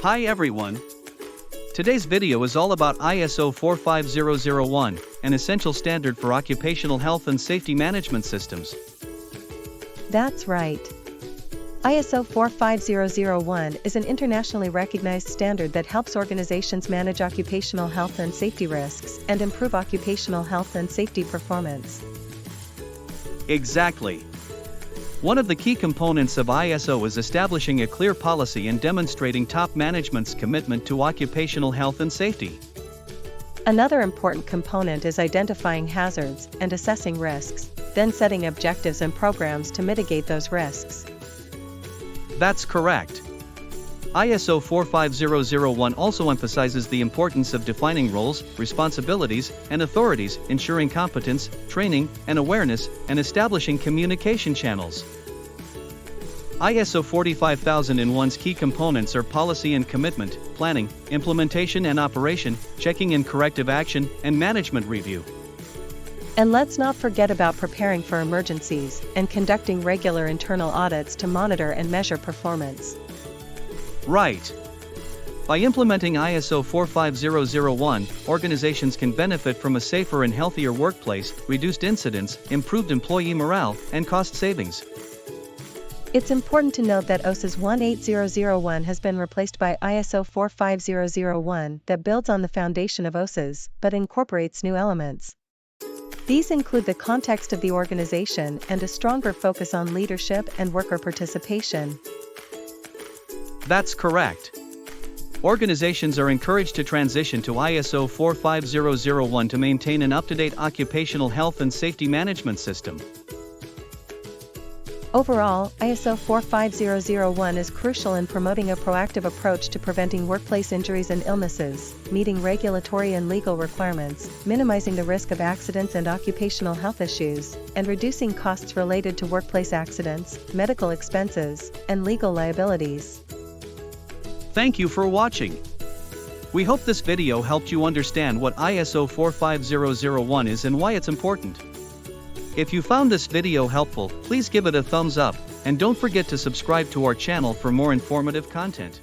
Hi everyone. Today's video is all about ISO 45001, an essential standard for occupational health and safety management systems. That's right. ISO 45001 is an internationally recognized standard that helps organizations manage occupational health and safety risks and improve occupational health and safety performance. Exactly. One of the key components of ISO is establishing a clear policy and demonstrating top management's commitment to occupational health and safety. Another important component is identifying hazards and assessing risks, then setting objectives and programs to mitigate those risks. That's correct. ISO 45001 also emphasizes the importance of defining roles, responsibilities, and authorities, ensuring competence, training, and awareness, and establishing communication channels. ISO 45001's key components are policy and commitment, planning, implementation and operation, checking and corrective action, and management review. And let's not forget about preparing for emergencies and conducting regular internal audits to monitor and measure performance. Right. By implementing ISO 45001, organizations can benefit from a safer and healthier workplace, reduced incidents, improved employee morale, and cost savings. It's important to note that OSHA's 18001 has been replaced by ISO 45001 that builds on the foundation of OSHA's, but incorporates new elements. These include the context of the organization and a stronger focus on leadership and worker participation. That's correct. Organizations are encouraged to transition to ISO 45001 to maintain an up-to-date occupational health and safety management system. Overall, ISO 45001 is crucial in promoting a proactive approach to preventing workplace injuries and illnesses, meeting regulatory and legal requirements, minimizing the risk of accidents and occupational health issues, and reducing costs related to workplace accidents, medical expenses, and legal liabilities. Thank you for watching. We hope this video helped you understand what ISO 45001 is and why it's important. If you found this video helpful, please give it a thumbs up, and don't forget to subscribe to our channel for more informative content.